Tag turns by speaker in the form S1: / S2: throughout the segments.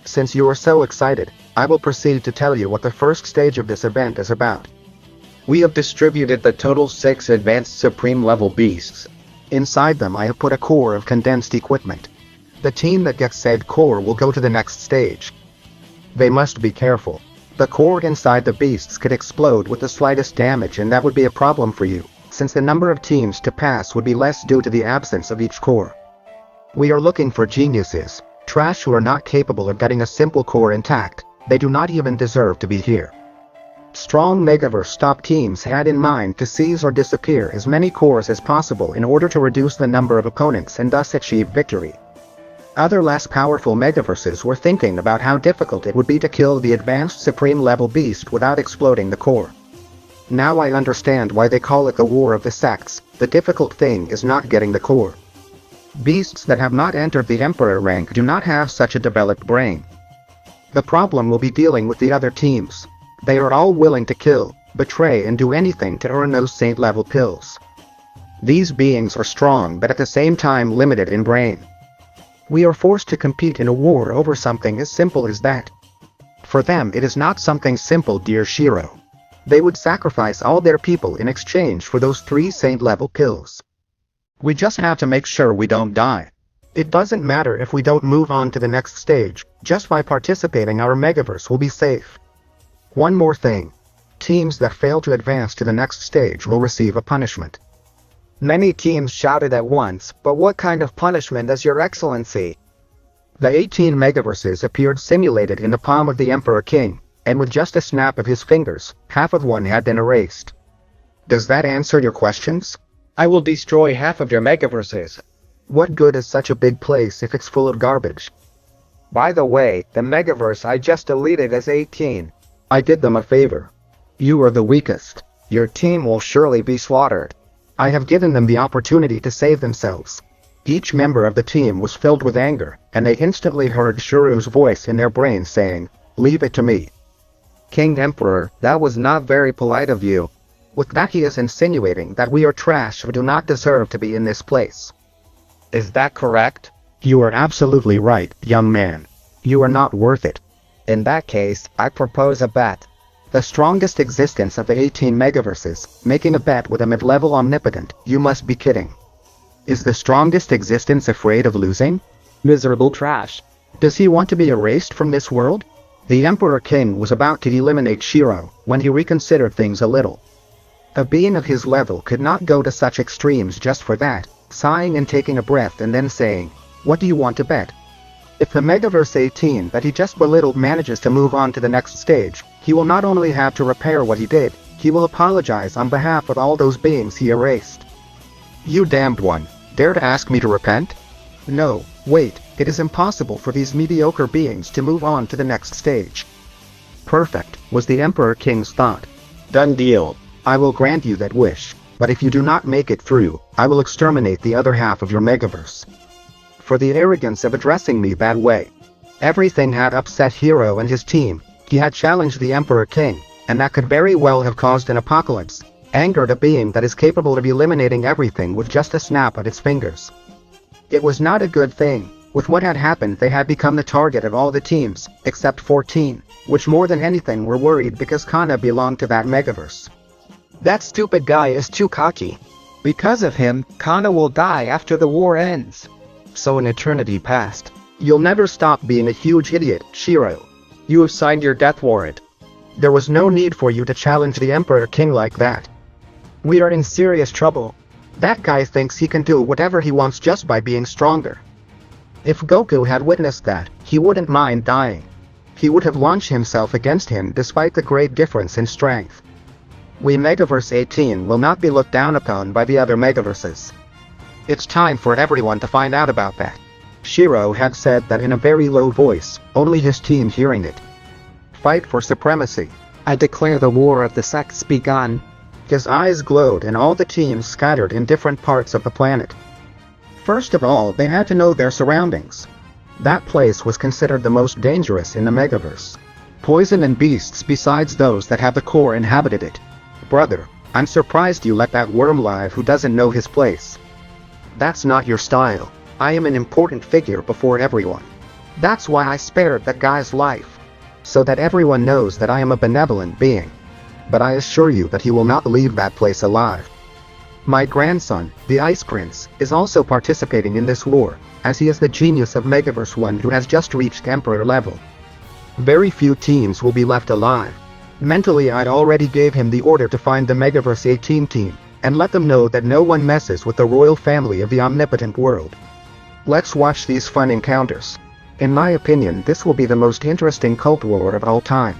S1: Since you are so excited, I will proceed to tell you what the first stage of this event is about.
S2: We have distributed the total 6 advanced supreme level beasts.
S1: Inside them I have put a core of condensed equipment. The team that gets said core will go to the next stage. They must be careful. The core inside the beasts could explode with the slightest damage, and that would be a problem for you, since the number of teams to pass would be less due to the absence of each core. We are looking for geniuses, trash who are not capable of getting a simple core intact. They do not even deserve to be here. Strong Megaverse top teams had in mind to seize or disappear as many cores as possible in order to reduce the number of opponents and thus achieve victory. Other less powerful Megaverses were thinking about how difficult it would be to kill the advanced supreme level beast without exploding the core. Now I understand why they call it the War of the Sects. The difficult thing is not getting the core. Beasts that have not entered the Emperor rank do not have such a developed brain. The problem will be dealing with the other teams. They are all willing to kill, betray and do anything to earn those saint level pills. These beings are strong but at the same time limited in brain. We are forced to compete in a war over something as simple as that. For them it is not something simple, dear Shirou. They would sacrifice all their people in exchange for those 3 saint level pills. We just have to make sure we don't die. It doesn't matter if we don't move on to the next stage, just by participating our Megaverse will be safe. One more thing. Teams that fail to advance to the next stage will receive a punishment.
S3: Many teams shouted at once, but what kind of punishment is your excellency?
S1: The 18 Megaverses appeared simulated in the palm of the Emperor King, and with just a snap of his fingers, half of one had been erased. Does that answer your questions?
S2: I will destroy half of your Megaverses.
S1: What good is such a big place if it's full of garbage?
S3: By the way, the Megaverse I just deleted is 18.
S1: I did them a favor. You are the weakest.
S3: Your team will surely be slaughtered.
S1: I have given them the opportunity to save themselves. Each member of the team was filled with anger, and they instantly heard Shirou's voice in their brains saying, "Leave it to me."
S3: King Emperor, that was not very polite of you.
S1: With that he is insinuating that we are trash who do not deserve to be in this place.
S2: Is that correct?
S1: You are absolutely right, young man. You are not worth it.
S3: In that case, I propose a bet.
S1: The strongest existence of the 18 Megaverses, making a bet with a mid-level Omnipotent. You must be kidding. Is the strongest existence afraid of losing?
S4: Miserable trash.
S1: Does he want to be erased from this world? The Emperor King was about to eliminate Shirou when he reconsidered things a little. A being of his level could not go to such extremes just for that, sighing and taking a breath and then saying, "What do you want to bet?" If the Megaverse 18 that he just belittled manages to move on to the next stage, he will not only have to repair what he did, he will apologize on behalf of all those beings he erased. You damned one, dare to ask me to repent? No, wait, it is impossible for these mediocre beings to move on to the next stage. Perfect, was the Emperor King's thought.
S2: Done deal.
S1: I will grant you that wish, but if you do not make it through, I will exterminate the other half of your Megaverse. For the arrogance of addressing me that way. Everything had upset Shirou and his team. He had challenged the Emperor King, and that could very well have caused an apocalypse, angered a being that is capable of eliminating everything with just a snap of its fingers. It was not a good thing. With what had happened, they had become the target of all the teams, except 14, which more than anything were worried because Kana belonged to that Megaverse.
S3: That stupid guy is too cocky. Because of him, Kana will die after the war ends.
S1: So an eternity passed. You'll never stop being a huge idiot, Shirou.
S2: You have signed your death warrant.
S1: There was no need for you to challenge the Emperor King like that.
S3: We are in serious trouble.
S1: That guy thinks he can do whatever he wants just by being stronger. If Goku had witnessed that, he wouldn't mind dying. He would have launched himself against him despite the great difference in strength. We Megaverse 18 will not be looked down upon by the other Megaverses. It's time for everyone to find out about that. Shirou had said that in a very low voice, only his team hearing it. Fight for supremacy.
S4: I declare the war of the sects begun.
S1: His eyes glowed and all the teams scattered in different parts of the planet. First of all, they had to know their surroundings. That place was considered the most dangerous in the Megaverse. Poison and beasts besides those that have the core inhabited it. Brother, I'm surprised you let that worm live who doesn't know his place. That's not your style. I am an important figure before everyone. That's why I spared that guy's life. So that everyone knows that I am a benevolent being. But I assure you that he will not leave that place alive. My grandson, the Ice Prince, is also participating in this war, as he is the genius of Megaverse 1 who has just reached Emperor level. Very few teams will be left alive. Mentally, I'd already gave him the order to find the Megaverse 18 team, and let them know that no one messes with the royal family of the omnipotent world. Let's watch these fun encounters. In my opinion, this will be the most interesting cult war of all time.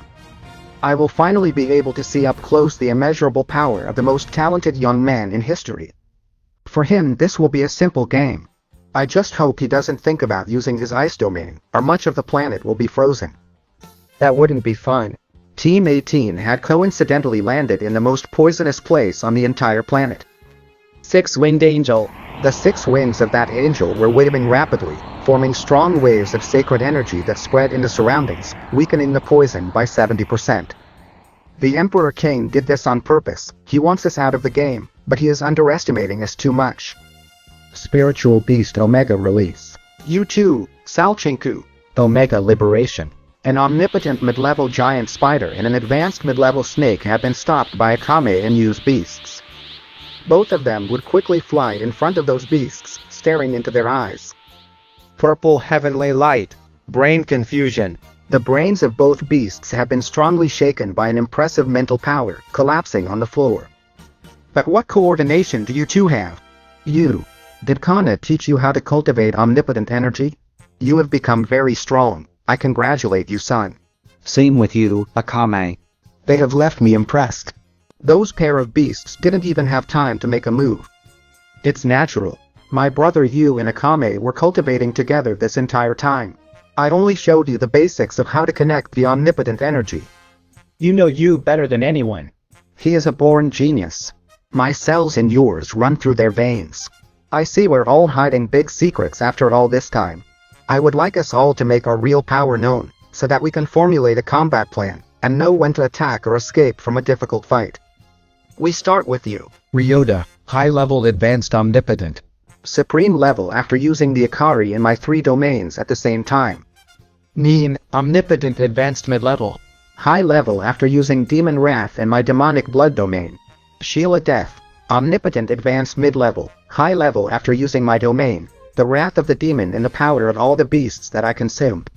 S1: I will finally be able to see up close the immeasurable power of the most talented young man in history. For him, this will be a simple game. I just hope he doesn't think about using his ice domain, or much of the planet will be frozen. That wouldn't be fun. Team 18 had coincidentally landed in the most poisonous place on the entire planet.
S4: Six-winged angel.
S1: The 6 wings of that angel were waving rapidly, forming strong waves of sacred energy that spread in the surroundings, weakening the poison by 70%. The Emperor King did this on purpose. He wants us out of the game, but he is underestimating us too much. Spiritual Beast Omega release. U2, Salchinku, Omega liberation. An omnipotent mid-level giant spider and an advanced mid-level snake have been stopped by Akame and Yu's beasts. Both of them would quickly fly in front of those beasts, staring into their eyes.
S3: Purple heavenly light. Brain confusion.
S1: The brains of both beasts have been strongly shaken by an impressive mental power, collapsing on the floor. But what coordination do you two have? You. Did Kana teach you how to cultivate omnipotent energy? You have become very strong. I congratulate you, son.
S4: Same with you, Akame.
S1: They have left me impressed. Those pair of beasts didn't even have time to make a move. It's natural. My brother Yu and Akame were cultivating together this entire time. I only showed you the basics of how to connect the omnipotent energy.
S3: You know Yu better than anyone.
S1: He is a born genius. My cells and yours run through their veins. I see we're all hiding big secrets after all this time. I would like us all to make our real power known, so that we can formulate a combat plan, and know when to attack or escape from a difficult fight. We start with you.
S2: Ryota, high-level advanced omnipotent.
S1: Supreme level after using the Ikari in my 3 domains at the same time.
S3: Nin, omnipotent advanced mid-level.
S1: High level after using Demon Wrath and my demonic blood domain. Sheila Death, omnipotent advanced mid-level, high level after using my domain, the wrath of the demon and the power of all the beasts that I consumed.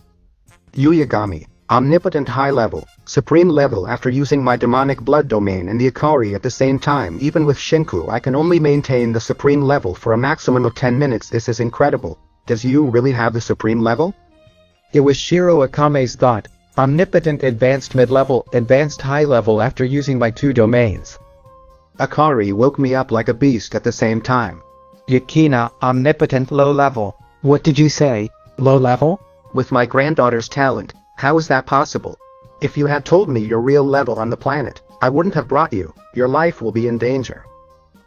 S1: Yuyagami, omnipotent high level, supreme level after using my demonic blood domain and the Ikari at the same time. Even with Shinku I can only maintain the supreme level for a maximum of 10 minutes. This is incredible. Does Yu really have the supreme level?
S3: It was Shirou Akame's thought. Omnipotent advanced mid-level, advanced high level after using my 2 domains.
S1: Ikari woke me up like a beast at the same time.
S3: Yakina, omnipotent low level.
S4: What did you say? Low level?
S1: With my granddaughter's talent, how is that possible? If you had told me your real level on the planet, I wouldn't have brought you. Your life will be in danger.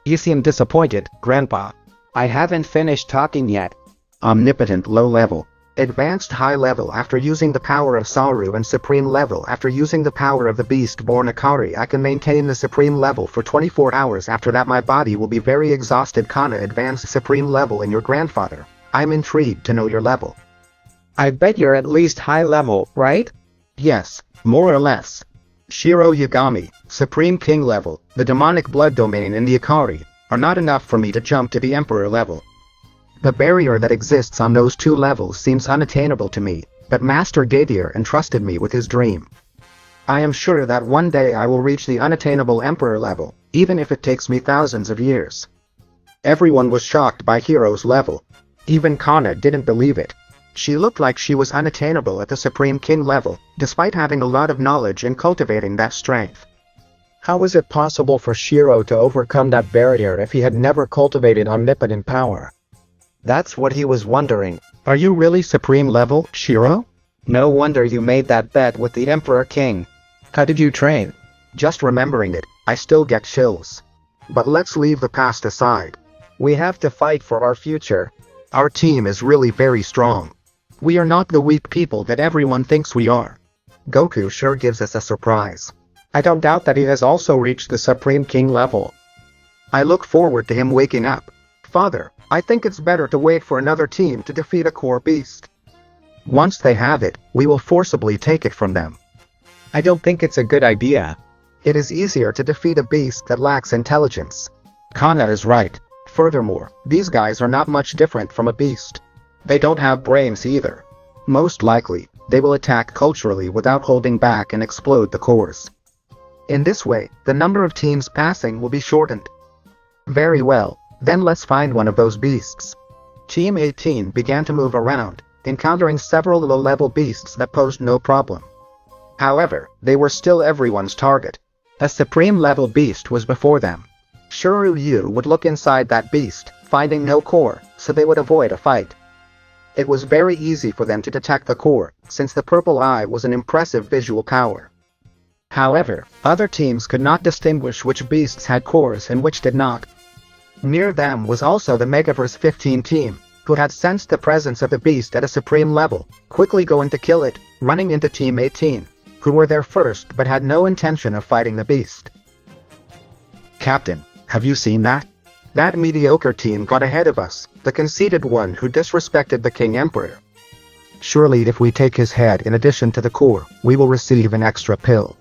S4: You seem disappointed, Grandpa. I haven't finished talking yet.
S1: Omnipotent low level. Advanced high level after using the power of Saru and supreme level after using the power of the beast-born Ikari. I can maintain the supreme level for 24 hours. After that my body will be very exhausted. Kana advanced supreme level and your grandfather. I'm intrigued to know your level.
S3: I bet you're at least high level, right?
S1: Yes, more or less. Shirou Yagami, supreme king level, the demonic blood domain and the Ikari, are not enough for me to jump to the emperor level. The barrier that exists on those 2 levels seems unattainable to me, but Master Gaedier entrusted me with his dream. I am sure that one day I will reach the unattainable emperor level, even if it takes me thousands of years. Everyone was shocked by Hiro's level. Even Kana didn't believe it. She looked like she was unattainable at the Supreme King level, despite having a lot of knowledge and cultivating that strength.
S3: How was it possible for Shirou to overcome that barrier if he had never cultivated omnipotent power?
S1: That's what he was wondering. Are you really supreme level, Shirou? No wonder you made that bet with the Emperor King.
S3: How did you train?
S1: Just remembering it, I still get chills. But let's leave the past aside. We have to fight for our future. Our team is really very strong. We are not the weak people that everyone thinks we are. Goku sure gives us a surprise.
S3: I don't doubt that he has also reached the Supreme King level.
S1: I look forward to him waking up. Father, I think it's better to wait for another team to defeat a core beast. Once they have it, we will forcibly take it from them.
S3: I don't think it's a good idea.
S1: It is easier to defeat a beast that lacks intelligence.
S3: Kana is right.
S1: Furthermore, these guys are not much different from a beast. They don't have brains either. Most likely, they will attack culturally without holding back and explode the cores. In this way, the number of teams passing will be shortened. Very well, then let's find one of those beasts. Team 18 began to move around, encountering several low-level beasts that posed no problem. However, they were still everyone's target. A supreme-level beast was before them. Shirou would look inside that beast, finding no core, so they would avoid a fight. It was very easy for them to detect the core, since the purple eye was an impressive visual power. However, other teams could not distinguish which beasts had cores and which did not. Near them was also the Megaverse 15 team, who had sensed the presence of the beast at a supreme level, quickly going to kill it, running into Team 18, who were there first but had no intention of fighting the beast.
S2: Captain, have you seen that?
S1: That mediocre team got ahead of us, the conceited one who disrespected the King Emperor. Surely if we take his head in addition to the core, we will receive an extra pill.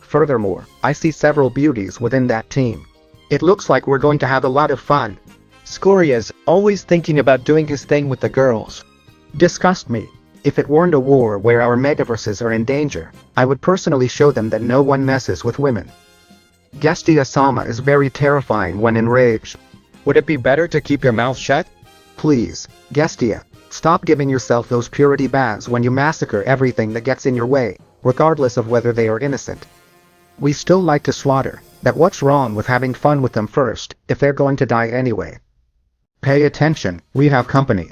S1: Furthermore, I see several beauties within that team. It looks like we're going to have a lot of fun.
S3: Scoria's always thinking about doing his thing with the girls.
S1: Disgust me. If it weren't a war where our megaverses are in danger, I would personally show them that no one messes with women. Gestia-sama is very terrifying when enraged.
S3: Would it be better to keep your mouth shut?
S1: Please, Gestia, stop giving yourself those purity baths when you massacre everything that gets in your way, regardless of whether they are innocent. We still like to slaughter, but what's wrong with having fun with them first, if they're going to die anyway? Pay attention, we have company.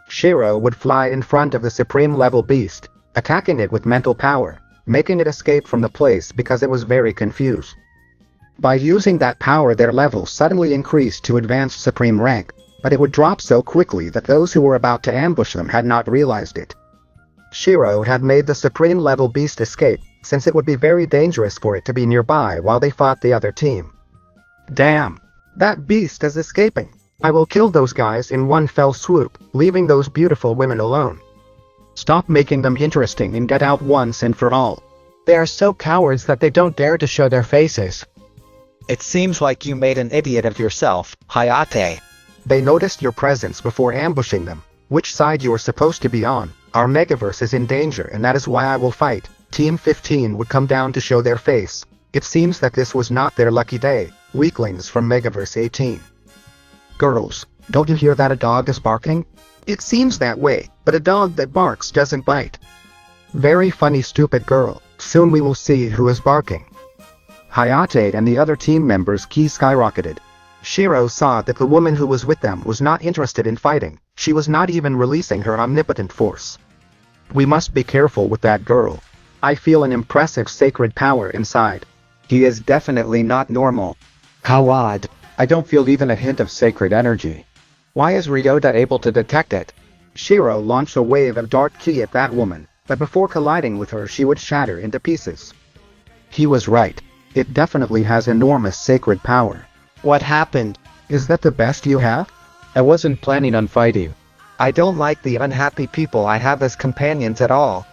S1: Shirou would fly in front of the supreme level beast, attacking it with mental power, making it escape from the place because it was very confused. By using that power their level suddenly increased to advanced supreme rank, but it would drop so quickly that those who were about to ambush them had not realized it. Shirou had made the supreme level beast escape, since it would be very dangerous for it to be nearby while they fought the other team. Damn! That beast is escaping! I will kill those guys in one fell swoop, leaving those beautiful women alone. Stop making them interesting and get out once and for all.
S3: They are so cowards that they don't dare to show their faces. It seems like you made an idiot of yourself, Hayate.
S1: They noticed your presence before ambushing them. Which side you are supposed to be on? Our megaverse is in danger and that is why I will fight. Team 15 would come down to show their face. It seems that this was not their lucky day, weaklings from Megaverse 18. Girls, don't you hear that a dog is barking? It seems that way, but a dog that barks doesn't bite. Very funny, stupid girl. Soon we will see who is barking. Hayate and the other team members' key skyrocketed. Shirou saw that the woman who was with them was not interested in fighting. She was not even releasing her omnipotent force. We must be careful with that girl. I feel an impressive sacred power inside.
S2: He is definitely not normal.
S3: How odd.
S2: I don't feel even a hint of sacred energy.
S3: Why is Ryota able to detect it?
S1: Shirou launched a wave of dark ki at that woman, but before colliding with her she would shatter into pieces. He was right. It definitely has enormous sacred power.
S3: What happened?
S1: Is that the best you have?
S3: I wasn't planning on fighting.
S4: I don't like the unhappy people I have as companions at all.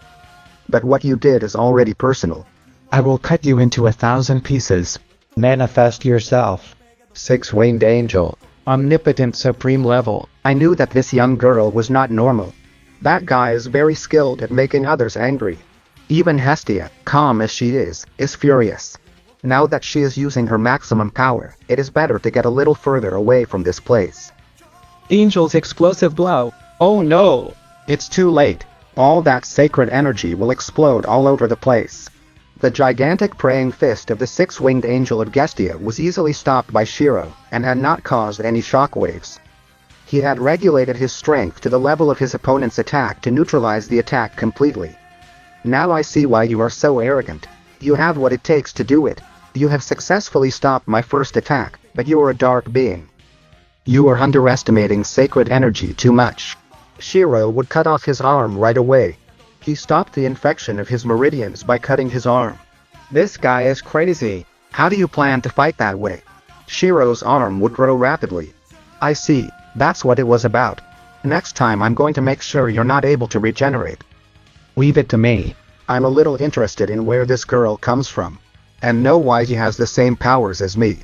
S1: But what you did is already personal.
S3: I will cut you into 1,000 pieces.
S4: Manifest yourself.
S2: Six-winged angel.
S3: Omnipotent supreme level.
S1: I knew that this young girl was not normal. That guy is very skilled at making others angry. Even Hestia, calm as she is furious. Now that she is using her maximum power, it is better to get a little further away from this place.
S3: Angel's explosive blow. Oh no!
S1: It's too late. All that sacred energy will explode all over the place. The gigantic praying fist of the six-winged angel of Gestia was easily stopped by Shirou, and had not caused any shockwaves. He had regulated his strength to the level of his opponent's attack to neutralize the attack completely. Now I see why you are so arrogant. You have what it takes to do it. You have successfully stopped my first attack, but you are a dark being. You are underestimating sacred energy too much. Shirou would cut off his arm right away. He stopped the infection of his meridians by cutting his arm.
S4: This guy is crazy.
S1: How do you plan to fight that way? Shirou's arm would grow rapidly. I see, that's what it was about. Next time I'm going to make sure you're not able to regenerate.
S3: Leave it to me.
S1: I'm a little interested in where this girl comes from. And know why she has the same powers as me.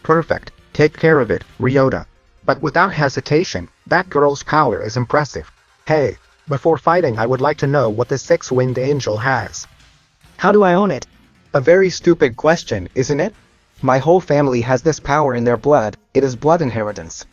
S1: Perfect, take care of it, Ryota. But without hesitation, that girl's power is impressive. Hey, before fighting I would like to know what the six-winged angel has.
S4: How do I own it?
S3: A very stupid question, isn't it? My whole family has this power in their blood. It is blood inheritance.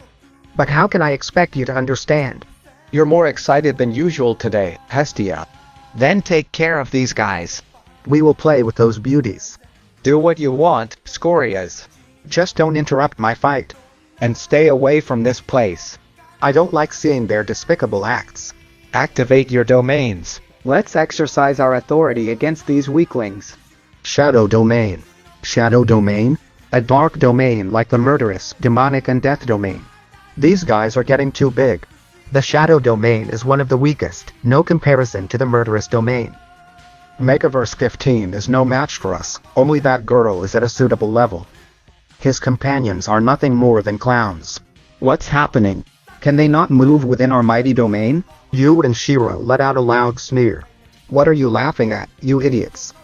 S4: But how can I expect you to understand?
S3: You're more excited than usual today, Hestia. Then take care of these guys.
S1: We will play with those beauties.
S3: Do what you want, Scorias.
S1: Just don't interrupt my fight.
S3: And stay away from this place.
S1: I don't like seeing their despicable acts.
S3: Activate your domains.
S4: Let's exercise our authority against these weaklings.
S1: Shadow domain. Shadow domain? A dark domain like the murderous, demonic and death domain. These guys are getting too big. The shadow domain is one of the weakest, no comparison to the murderous domain. Megaverse 15 is no match for us, only that girl is at a suitable level. His companions are nothing more than clowns.
S4: What's happening? Can they not move within our mighty domain?
S1: You and Shirou let out a loud sneer. What are you laughing at, you idiots?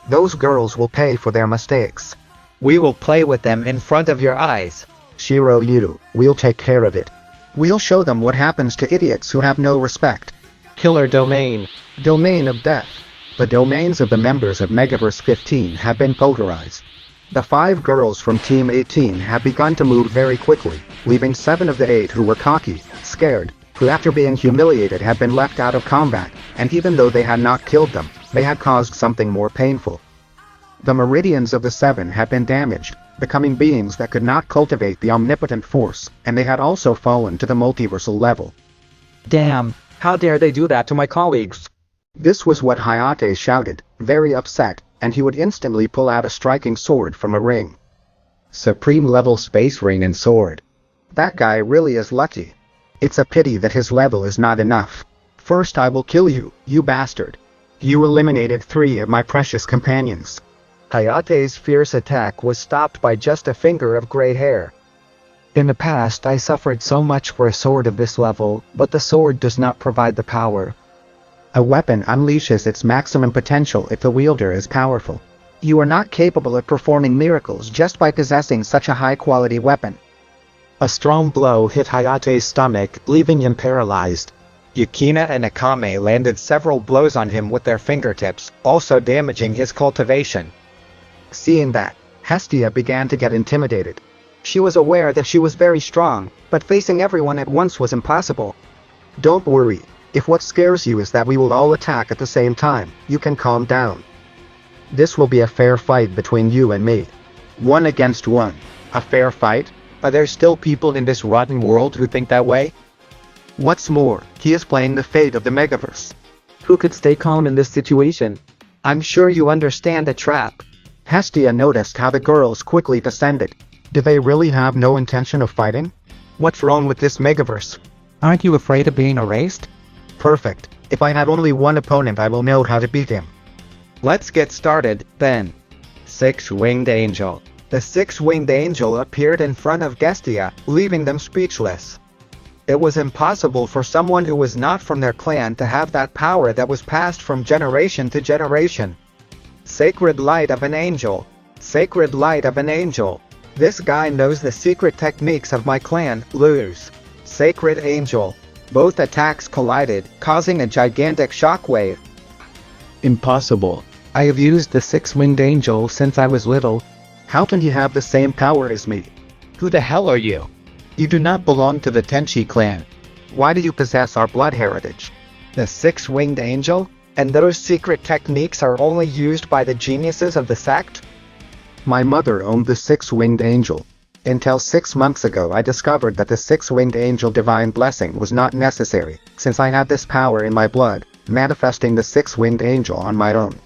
S1: Those girls will pay for their mistakes.
S3: We will play with them in front of your eyes.
S1: Shirou, we'll take care of it. We'll show them what happens to idiots who have no respect.
S3: Killer domain.
S1: Domain of death. The domains of the members of Megaverse 15 have been pulverized. The 5 girls from Team 18 have begun to move very quickly, leaving 7 of the 8 who were cocky, scared, who after being humiliated had been left out of combat, and even though they had not killed them, they had caused something more painful. The meridians of the 7 had been damaged, becoming beings that could not cultivate the omnipotent force, and they had also fallen to the multiversal level.
S4: Damn, how dare they do that to my colleagues?
S1: This was what Hayate shouted, very upset, and he would instantly pull out a striking sword from a ring.
S3: Supreme level space ring and sword.
S1: That guy really is lucky. It's a pity that his level is not enough. First I will kill you, you bastard. You eliminated 3 of my precious companions.
S4: Hayate's fierce attack was stopped by just a finger of gray hair. In the past I suffered so much for a sword of this level, but the sword does not provide the power.
S1: A weapon unleashes its maximum potential if the wielder is powerful. You are not capable of performing miracles just by possessing such a high-quality weapon.
S3: A strong blow hit Hayate's stomach, leaving him paralyzed. Yukina and Akame landed several blows on him with their fingertips, also damaging his cultivation.
S1: Seeing that, Hestia began to get intimidated.
S4: She was aware that she was very strong, but facing everyone at once was impossible.
S1: Don't worry. If what scares you is that we will all attack at the same time, you can calm down. This will be a fair fight between you and me. 1 against 1.
S3: A fair fight? Are there still people in this rotten world who think that way?
S1: What's more, he is playing the fate of the Megaverse.
S4: Who could stay calm in this situation? I'm sure you understand the trap.
S1: Hestia noticed how the girls quickly descended. Do they really have no intention of fighting? What's wrong with this Megaverse?
S3: Aren't you afraid of being erased?
S1: Perfect. If I have only one opponent I will know how to beat him.
S3: Let's get started, then. Six-winged angel.
S4: The six-winged angel appeared in front of Gestia, leaving them speechless. It was impossible for someone who was not from their clan to have that power that was passed from generation to generation. Sacred light of an angel. Sacred light of an angel. This guy knows the secret techniques of my clan, lose. Sacred angel. Both attacks collided, causing a gigantic shockwave.
S3: Impossible. I have used the six-winged angel since I was little.
S1: How can he have the same power as me?
S3: Who the hell are you? You do not belong to the Tenchi clan.
S1: Why do you possess our blood heritage?
S4: The six-winged angel? And those secret techniques are only used by the geniuses of the sect?
S1: My mother owned the six-winged angel. Until 6 months ago I discovered that the six-winged angel divine blessing was not necessary, since I had this power in my blood, manifesting the six-winged angel on my own.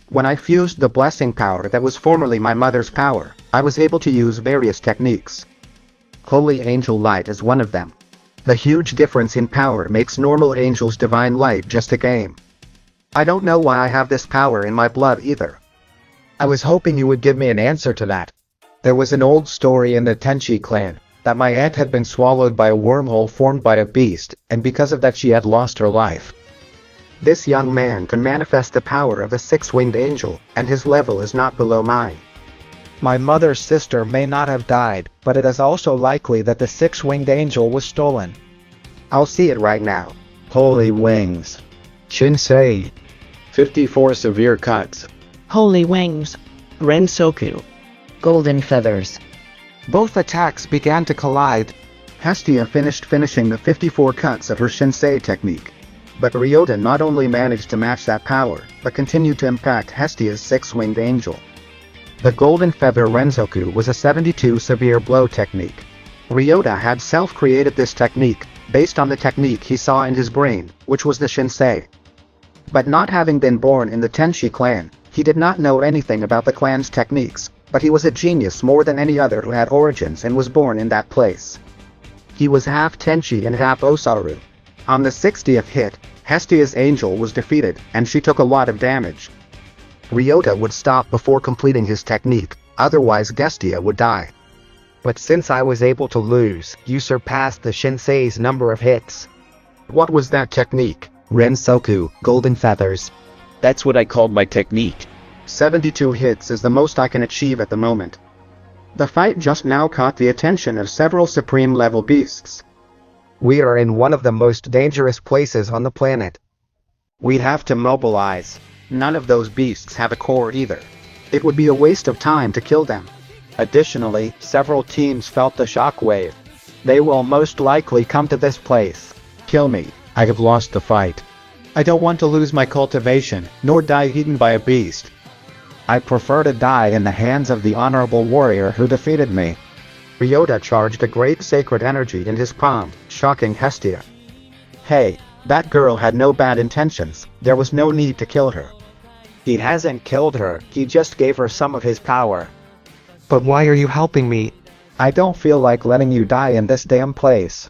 S1: When I fused the blessing power that was formerly my mother's power, I was able to use various techniques. Holy angel light is one of them. The huge difference in power makes normal angels divine light just a game. I don't know why I have this power in my blood either.
S3: I was hoping you would give me an answer to that. There was an old story in the Tenchi clan.
S2: that my aunt had been swallowed by a wormhole formed by a beast, and because of that she had lost her life.
S1: This young man can manifest the power of a six-winged angel, and his level is not below mine.
S3: My mother's sister may not have died, but it is also likely that the six-winged angel was stolen.
S1: I'll see it right now.
S3: Holy wings. Shinsei.
S2: 54 severe cuts.
S5: Holy wings. Rensoku.
S6: Golden feathers.
S3: Both attacks began to collide.
S1: Hestia finished finishing the 54 cuts of her Shinsei technique. But Ryota not only managed to match that power, but continued to impact Hestia's six-winged angel. The Golden Feather Rensoku was a 72 severe blow technique. Ryota had self-created this technique, based on the technique he saw in his brain, which was the Shinsei. But not having been born in the Tenshi clan, he did not know anything about the clan's techniques, but he was a genius more than any other who had origins and was born in that place. He was half Tenshi and half Oozaru. On the 60th hit, Hestia's angel was defeated, and she took a lot of damage. Ryota would stop before completing his technique, otherwise Hestia would die.
S3: But since I was able to lose, you surpassed the Shinsei's number of hits.
S1: What was that technique?
S3: Rensoku, Golden Feathers.
S2: That's what I called my technique.
S1: 72 hits is the most I can achieve at the moment. The fight just now caught the attention of several supreme level beasts.
S3: We are in one of the most dangerous places on the planet.
S1: We have to mobilize. None of those beasts have a core either. It would be a waste of time to kill them.
S3: Additionally, several teams felt the shockwave. They will most likely come to this place.
S2: Kill me. I have lost the fight. I don't want to lose my cultivation, nor die eaten by a beast.
S3: I prefer to die in the hands of the honorable warrior who defeated me.
S1: Ryota charged a great sacred energy in his palm, shocking Hestia.
S3: Hey,
S1: that girl had no bad intentions, there was no need to kill her.
S3: He hasn't killed her, he just gave her some of his power.
S4: But why are you helping me?
S3: I don't feel like letting you die in this damn place.